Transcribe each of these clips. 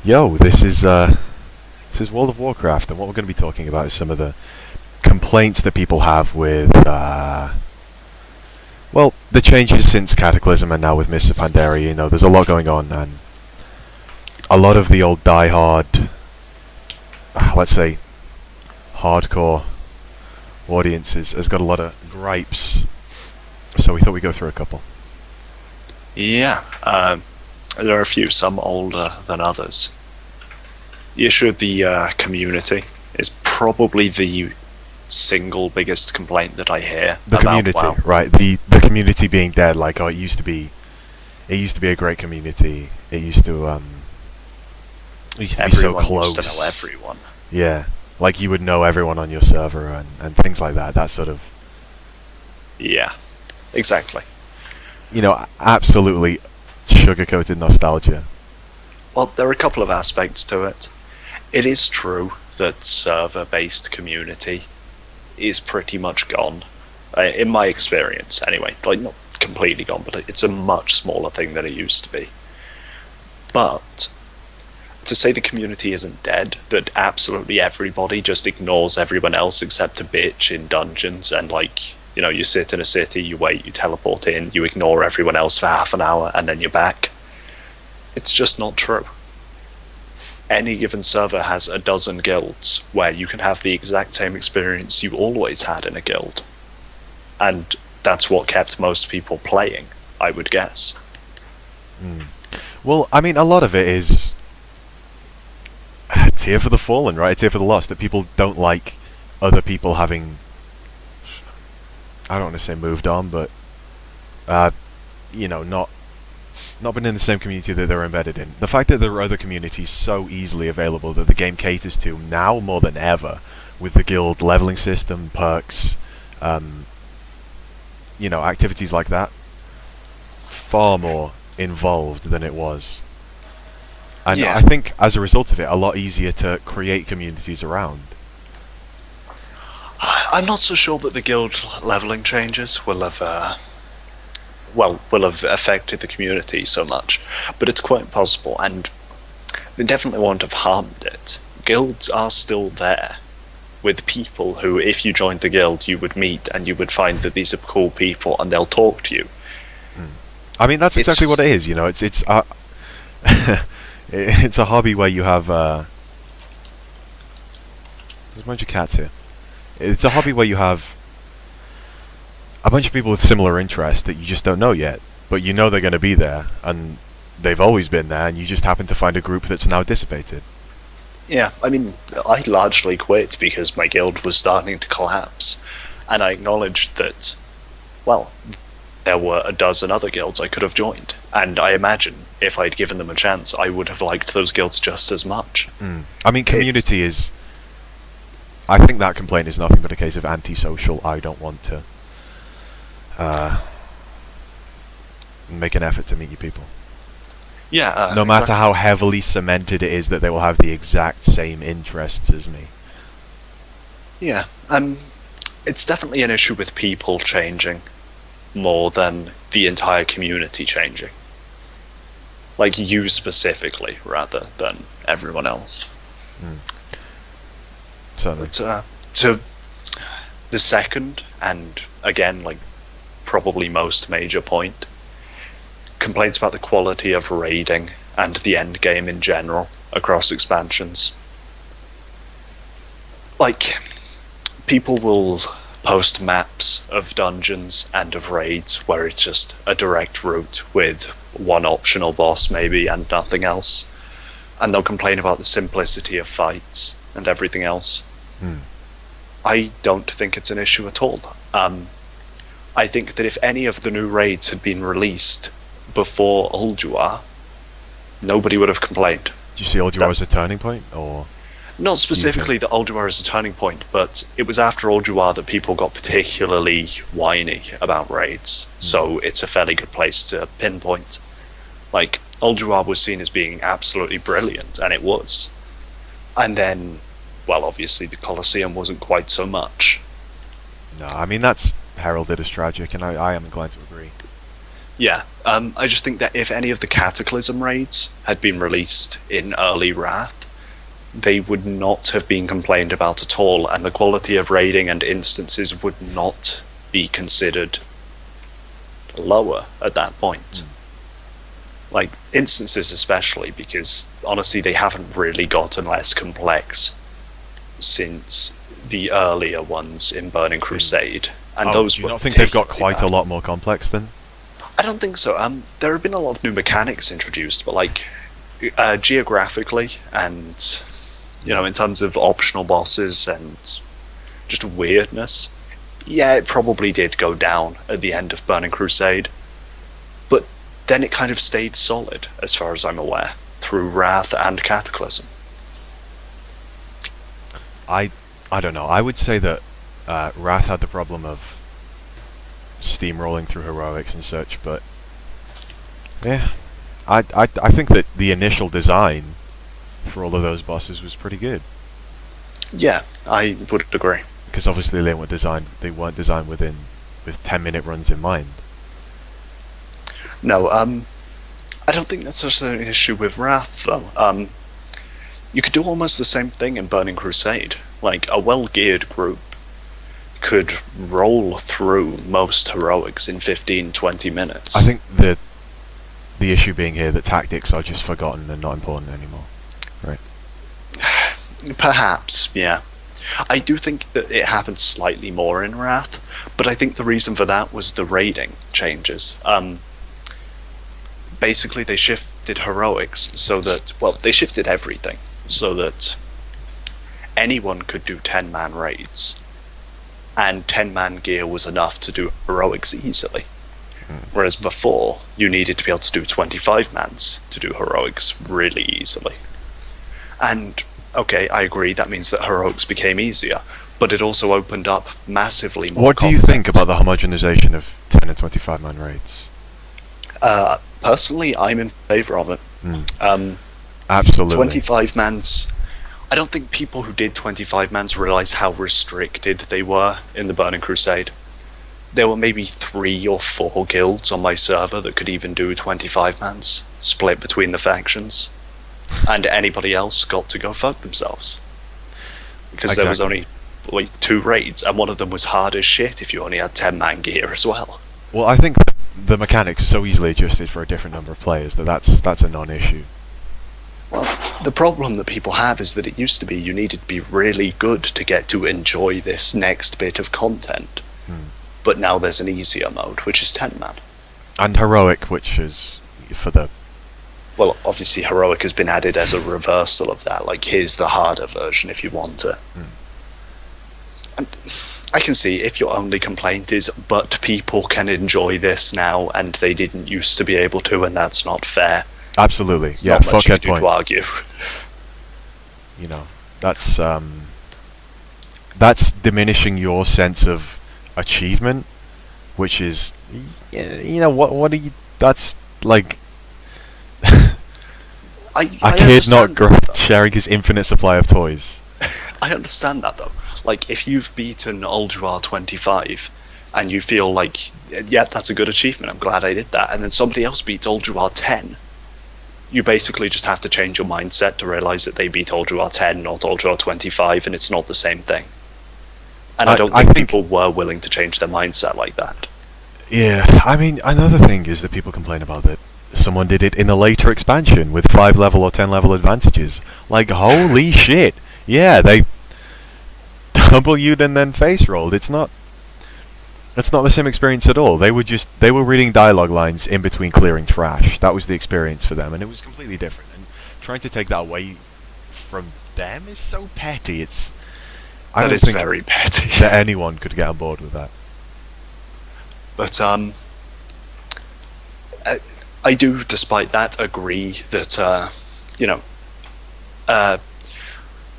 Yo, this is World of Warcraft, and what we're going to be talking about is some of the complaints that people have with, well, the changes since Cataclysm and now with Mists of Pandaria. There's a lot going on, and a lot of the old die-hard, let's say, hardcore audiences has got a lot of gripes, so we thought we'd go through a couple. Yeah, there are a few, some older than others. The issue of the community is probably the single biggest complaint that I hear. The about community, WoW. right? The community being dead. Like, oh, it used to be a great community. It used to be so Everyone close. used to know everyone. Yeah, like you would know everyone on your server and things like that. That sort of, Yeah, exactly. absolutely sugar-coated nostalgia. Well, there are a couple of aspects to it. It is true that server-based community is pretty much gone, in my experience anyway. Like, not completely gone, but it's a much smaller thing than it used to be. But to say the community isn't dead, that absolutely everybody just ignores everyone else except a bitch in dungeons, and you sit in a city, you wait, you teleport in, you ignore everyone else for half an hour, and then you're back. It's just not true. Any given server has a dozen guilds where you can have the exact same experience you always had in a guild. And that's what kept most people playing, I would guess. Well, I mean, a lot of it is a tear for the fallen, right? A tear for the lost. That people don't like other people having, I don't want to say moved on, but not been in the same community that they're embedded in. The fact that there are other communities so easily available that the game caters to now more than ever, with the guild leveling system, perks, activities like that, far more involved than it was. And Yeah. I think as a result of it, a lot easier to create communities around. I'm not so sure that the guild leveling changes will have affected the community so much, but it's quite possible, and they definitely won't have harmed it. Guilds are still there, with people who, if you joined the guild, you would meet, and you would find that these are cool people, and they'll talk to you. I mean, that's It's exactly what just- it is. It's it's a hobby where you have there's a bunch of cats here. It's a hobby where you have a bunch of people with similar interests that you just don't know yet, but you know they're going to be there, and they've always been there, and you just happen to find a group that's now dissipated. Yeah, I mean, I largely quit because my guild was starting to collapse, and I acknowledged that, well, there were a dozen other guilds I could have joined, and I imagine if I'd given them a chance, I would have liked those guilds just as much. I mean, community is... I think that complaint is nothing but a case of antisocial. I don't want to make an effort to meet you people. Yeah, No matter how heavily cemented it is that they will have the exact same interests as me. Yeah, it's definitely an issue with people changing more than the entire community changing. Like you specifically, rather than everyone else. Certainly. But to the second, and again, probably most major point, complaints about the quality of raiding and the end game in general across expansions. People will post maps of dungeons and of raids where it's just a direct route with one optional boss maybe and nothing else, and they'll complain about the simplicity of fights and everything else. I don't think it's an issue at all. I think that if any of the new raids had been released before Ulduar, nobody would have complained. Do you see Ulduar as a turning point, or...? Not specifically that Ulduar is a turning point, but it was after Ulduar that people got particularly whiny about raids, so it's a fairly good place to pinpoint. Ulduar was seen as being absolutely brilliant, and it was. And then, well, obviously the Colosseum wasn't quite so much. No, I mean, that's heralded as tragic, and I am inclined to agree. Yeah, I just think that if any of the Cataclysm raids had been released in early Wrath, they would not have been complained about at all, and the quality of raiding and instances would not be considered lower at that point. Like, instances especially, because honestly they haven't really gotten less complex since the earlier ones in Burning Crusade. And those do you were not think they've got particularly quite a bad. lot more complex then? I don't think so. There have been a lot of new mechanics introduced, but like geographically and in terms of optional bosses and just weirdness, yeah, it probably did go down at the end of Burning Crusade. But then it kind of stayed solid, as far as I'm aware, through Wrath and Cataclysm. I don't know. I would say that Wrath had the problem of steamrolling through heroics and such, but yeah, I think that the initial design for all of those bosses was pretty good. Yeah, I would agree. Because obviously they weren't designed with 10-minute runs in mind. No, I don't think that's just an issue with Wrath, though. You could do almost the same thing in Burning Crusade. Like, a well-geared group could roll through most heroics in 15-20 minutes. I think the issue being here that tactics are just forgotten and not important anymore. Right. Perhaps, yeah. I do think that it happened slightly more in Wrath, but I think the reason for that was the raiding changes. Basically, they shifted heroics so that, well, they shifted everything so that anyone could do 10-man raids, and 10-man gear was enough to do heroics easily. Whereas before, you needed to be able to do 25-mans to do heroics really easily. And, okay, I agree, that means that heroics became easier, but it also opened up massively more What do you think about the homogenization of 10 and 25-man raids? Personally, I'm in favour of it. Absolutely. 25-mans... I don't think people who did 25-mans realise how restricted they were in the Burning Crusade. There were maybe 3 or 4 guilds on my server that could even do 25-mans, split between the factions. And anybody else got to go fuck themselves. Because there was only like 2 raids, and one of them was hard as shit if you only had 10-man gear as well. Well, I think the mechanics are so easily adjusted for a different number of players that's a non-issue. Well, the problem that people have is that it used to be you needed to be really good to get to enjoy this next bit of content. But now there's an easier mode, which is 10-man. And heroic, which is for the... Well, obviously heroic has been added as a reversal of that, like here's the harder version if you want it. And I can see if your only complaint is, but people can enjoy this now and they didn't used to be able to, and that's not fair. Absolutely, It's yeah, not much you fuckhead can do point. to argue. You know, that's diminishing your sense of achievement, which is, what are you... That's like... I a kid not understand sharing his infinite supply of toys. I understand that, though. Like, if you've beaten Ulduar 25, and you feel like, yeah, that's a good achievement, I'm glad I did that, and then somebody else beats Ulduar 10, you basically just have to change your mindset to realise that they beat Ulduar 10, not Ulduar 25, and it's not the same thing. And I don't think people were willing to change their mindset like that. Yeah, I mean, another thing is that people complain about that someone did it in a later expansion with 5-level or 10-level advantages. Like, holy shit! Yeah, they W'd and then face rolled. It's not the same experience at all. They were reading dialogue lines in between clearing trash. That was the experience for them, and it was completely different. And trying to take that away from them is so petty. I don't think very petty. that anyone could get on board with that. But I do, despite that, agree that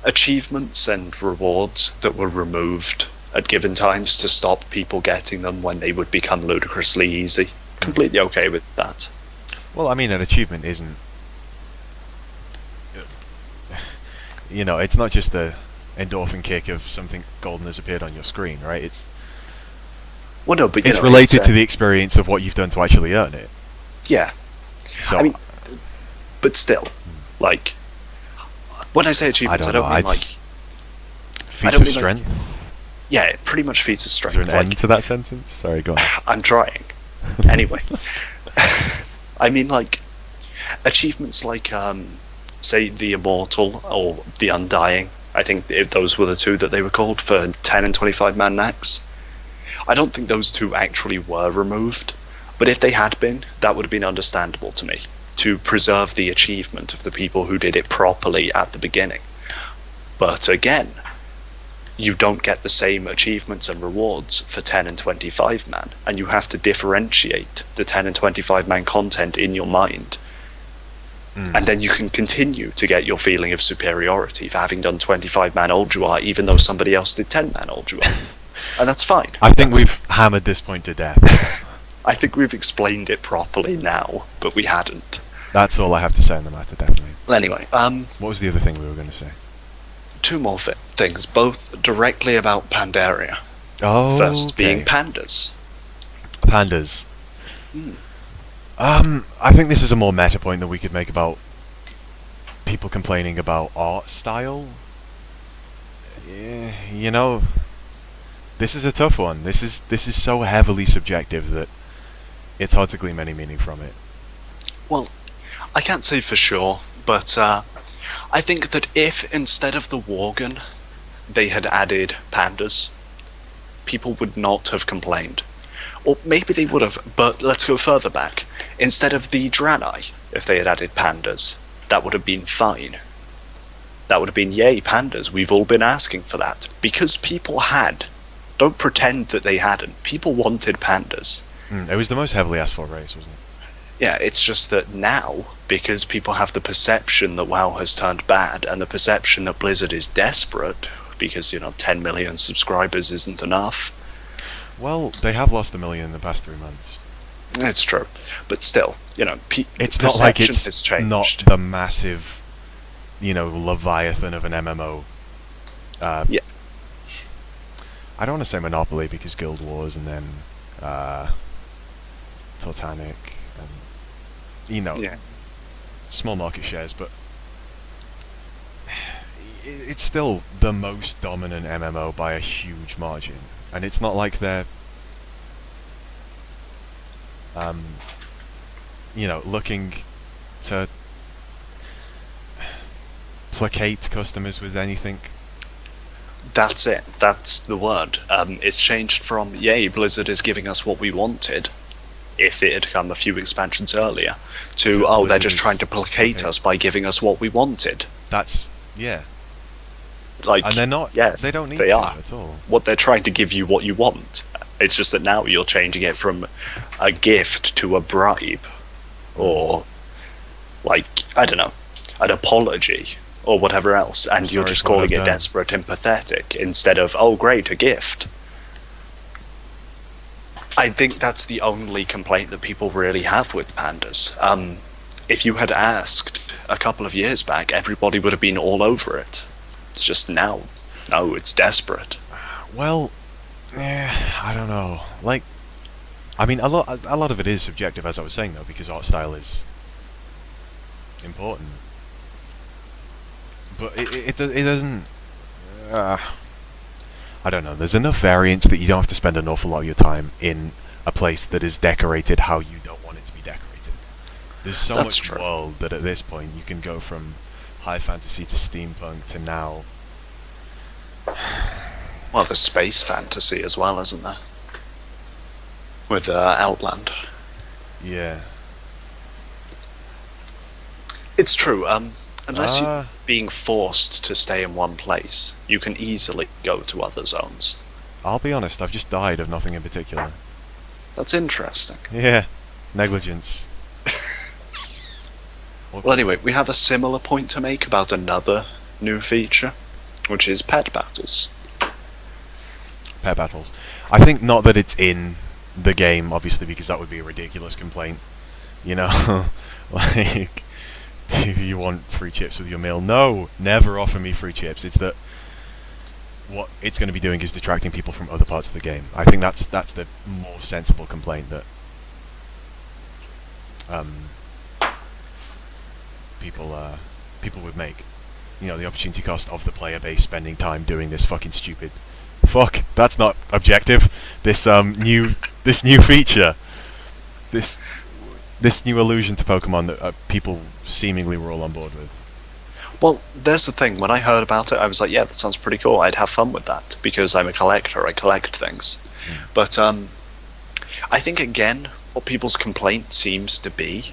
achievements and rewards that were removed at given times to stop people getting them when they would become ludicrously easy. Completely okay with that. Well, I mean, an achievement isn't... it's not just the endorphin kick of something golden has appeared on your screen, right? Well, no, but it's related to the experience of what you've done to actually earn it. Yeah. So I mean, but still, like, when I say achievements, I don't mean like feats of strength. Yeah, pretty much feats of strength. Is there an end to that sentence? Sorry, go on. I'm trying. Anyway, I mean like achievements like say the Immortal or the Undying. I think those were the two that they were called for 10 and 25 man nax. I don't think those two actually were removed, but if they had been, that would have been understandable to me, to preserve the achievement of the people who did it properly at the beginning. But again, you don't get the same achievements and rewards for 10 and 25 man, and you have to differentiate the 10 and 25 man content in your mind. And then you can continue to get your feeling of superiority for having done 25 man Ulduar, even though somebody else did 10 man Ulduar. And that's fine. I think we've hammered this point to death. I think we've explained it properly now, but we hadn't. That's all I have to say on the matter, definitely. Anyway, what was the other thing we were going to say? Two more things, both directly about Pandaria. Oh, First being pandas. Pandas. I think this is a more meta point that we could make about people complaining about art style. You know, this is a tough one. This is so heavily subjective that it's hard to glean any meaning from it. Well, I can't say for sure, but I think that if instead of the Worgen they had added pandas, people would not have complained. Or maybe they would have, but let's go further back. Instead of the Draenei, if they had added pandas, that would have been fine. That would have been, yay, pandas, we've all been asking for that. Because people had. Don't pretend that they hadn't. People wanted pandas. It was the most heavily asked for race, wasn't it? Yeah, it's just that now, because people have the perception that WoW has turned bad, and the perception that Blizzard is desperate, because, 10 million subscribers isn't enough. Well, they have lost 1 million in the past 3 months. It's true, but still, it's not like it's not the massive, leviathan of an MMO. Yeah. I don't want to say monopoly because Guild Wars and then Titanic and small market shares, but it's still the most dominant MMO by a huge margin, and it's not like they're looking to placate customers with anything. That's it. That's the word. It's changed from, yay, Blizzard is giving us what we wanted, if it had come a few expansions earlier, to oh, they're just trying to placate us by giving us what we wanted. That's, yeah. And they're not, yeah, they don't need they to are. At all. What they're trying to give you what you want. It's just that now you're changing it from a gift to a bribe, or, I don't know, an apology, or whatever else, and you're just calling it desperate and pathetic, instead of, oh great, a gift. I think that's the only complaint that people really have with pandas. If you had asked a couple of years back, everybody would have been all over it. It's just now, no, it's desperate. Well, I don't know. A lot of it is subjective, as I was saying, though, because art style is important. But it doesn't. I don't know. There's enough variance that you don't have to spend an awful lot of your time in a place that is decorated how you don't want it to be decorated. There's so much world that at this point you can go from high fantasy to steampunk to now. Well, there's space fantasy as well, isn't there? With Outland. Yeah. It's true. Unless you're being forced to stay in one place, you can easily go to other zones. I'll be honest, I've just died of nothing in particular. That's interesting. Yeah. Negligence. Well, anyway, we have a similar point to make about another new feature, which is pet battles. Pet battles. I think not that it's in the game, obviously, because that would be a ridiculous complaint. Do you want free chips with your meal? No, never offer me free chips. It's that what it's going to be doing is detracting people from other parts of the game. I think that's the more sensible complaint that um, people would make. You know, the opportunity cost of the player base spending time doing this fucking stupid. Fuck, that's not objective. This new feature, this new allusion to Pokemon that people seemingly were all on board with. Well, there's the thing. When I heard about it, I was like, yeah, that sounds pretty cool. I'd have fun with that because I'm a collector. I collect things. But I think, again, what people's complaint seems to be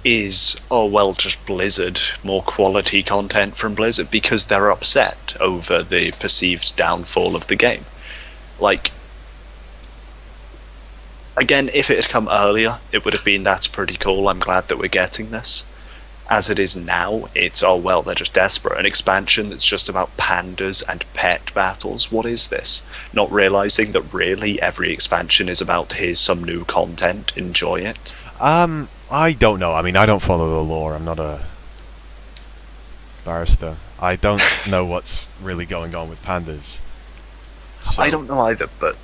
is, oh, well, just Blizzard, more quality content from Blizzard, because they're upset over the perceived downfall of the game. Like, again, if it had come earlier, it would have been, that's pretty cool, I'm glad that we're getting this. As it is now, it's, oh well, they're just desperate. An expansion that's just about pandas and pet battles. What is this? Not realizing that really every expansion is about here's some new content, enjoy it. I don't know. I mean, I don't follow the lore. I'm not a barrister. I don't know what's really going on with pandas. So. I don't know either, but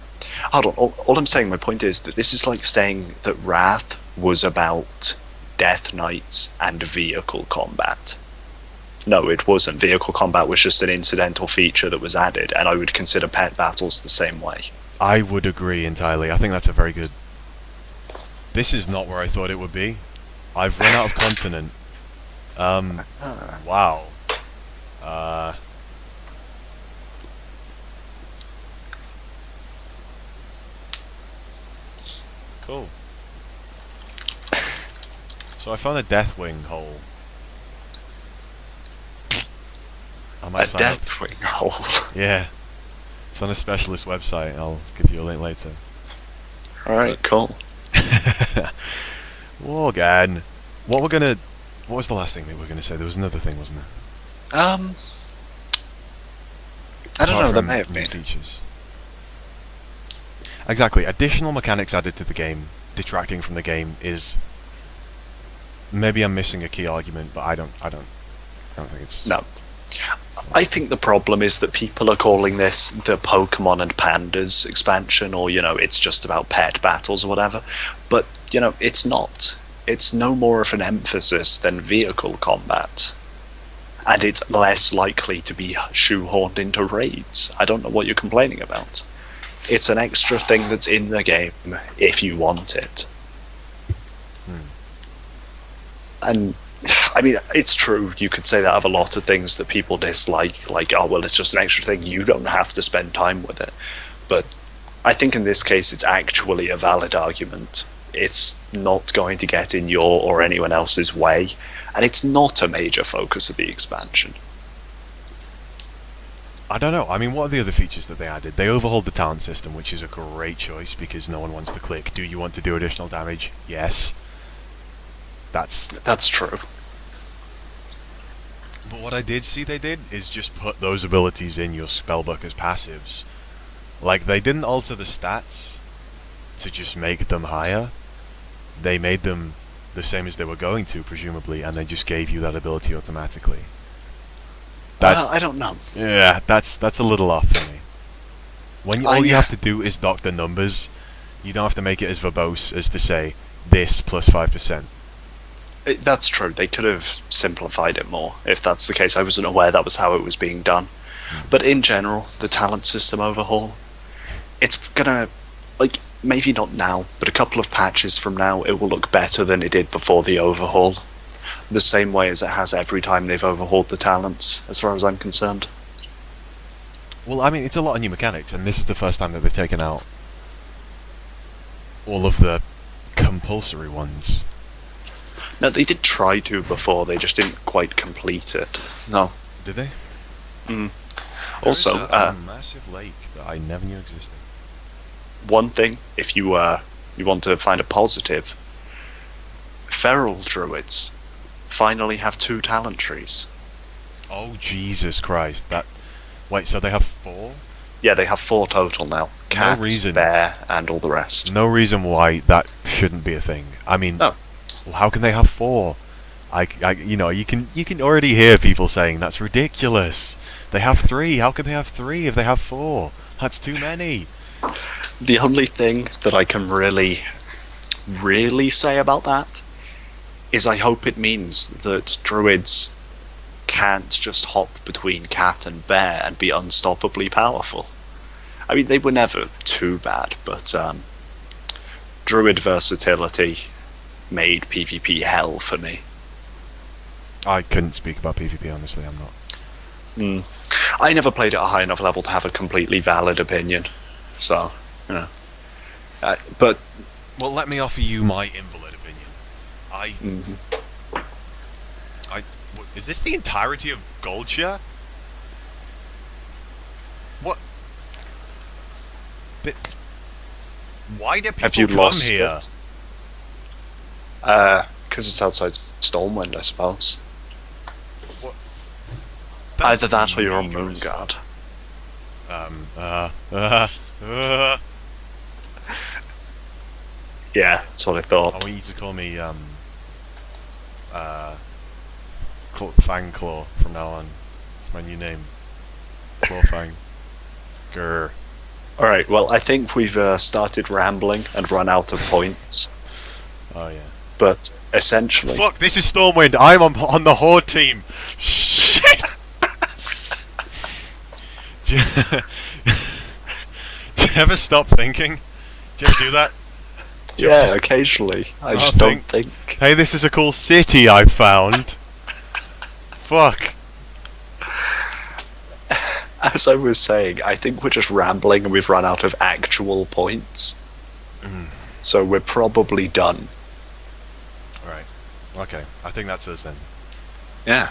hold on. All I'm saying, my point is that this is like saying that Wrath was about Death Knights and vehicle combat. No, it wasn't. Vehicle combat was just an incidental feature that was added, and I would consider pet battles the same way. I would agree entirely. I think that's a very good... This is not where I thought it would be. I've run out of continent. Wow. Cool. So I found a Deathwing hole. I might sign up. Deathwing hole? Yeah. It's on a specialist website. I'll give you a link later. Alright, cool. Morgan. What was the last thing that we were gonna say? There was another thing, wasn't there? I don't know, there may have new been. features. Exactly. Additional mechanics added to the game, detracting from the game is... Maybe I'm missing a key argument, but I don't think it's... No. I think the problem is that people are calling this the Pokemon and Pandas expansion, or, you know, it's just about pet battles or whatever. But, you know, it's not. It's no more of an emphasis than vehicle combat. And it's less likely to be shoehorned into raids. I don't know what you're complaining about. It's an extra thing that's in the game if you want it. And, I mean, it's true, you could say that of a lot of things that people dislike, like, oh, well, it's just an extra thing, you don't have to spend time with it. But I think in this case it's actually a valid argument. It's not going to get in your or anyone else's way, and it's not a major focus of the expansion. I don't know. I mean, what are the other features that they added? They overhauled the talent system, which is a great choice, because no one wants to click, do you want to do additional damage? Yes. That's true. But what I did see they did is just put those abilities in your spellbook as passives. Like, they didn't alter the stats to just make them higher. They made them the same as they were going to, presumably, and they just gave you that ability automatically. I don't know. Yeah, that's a little off for me. When all you have to do is dock the numbers, you don't have to make it as verbose as to say, this plus 5%. That's true. They could have simplified it more, if that's the case. I wasn't aware that was how it was being done. But in general, the talent system overhaul, it's gonna, like, maybe not now, but a couple of patches from now, it will look better than it did before the overhaul. The same way as it has every time they've overhauled the talents, as far as I'm concerned. Well, I mean, it's a lot of new mechanics, and this is the first time that they've taken out all of the compulsory ones. No, they did try to before, they just didn't quite complete it. No. Did they? Also, There's a massive lake that I never knew existed. One thing, if you want to find a positive, feral druids finally have 2 talent trees. Oh, Jesus Christ. Wait, so they have 4? Yeah, they have 4 total now. Cat, bear, and all the rest. No reason why that shouldn't be a thing. I mean... No. Well, how can they have 4? you can already hear people saying that's ridiculous. They have 3. How can they have 3 if they have 4? That's too many. The only thing that I can really say about that is I hope it means that druids can't just hop between cat and bear and be unstoppably powerful. I mean, they were never too bad, but druid versatility made PvP hell for me. I couldn't speak about PvP, honestly. I'm not. I never played at a high enough level to have a completely valid opinion, so you know. But well, let me offer you my invalid opinion. Is this the entirety of Goldshire? What? Why do have you people come lost here? Because it's outside Stormwind, I suppose. What? Either that or you're on meager as Moonguard. Yeah, that's what I thought. I want you to call me Fang Claw from now on. It's my new name. Claw Fang. Grr. Alright, well, I think we've started rambling and run out of points. Oh yeah. But essentially... Fuck, this is Stormwind. I'm on the Horde team. Shit! Do you ever stop thinking? Do you ever do that? Yeah, occasionally. I just don't think. Hey, this is a cool city I found. Fuck. As I was saying, I think we're just rambling and we've run out of actual points. So we're probably done. Alright. Okay, I think that's us then. Yeah.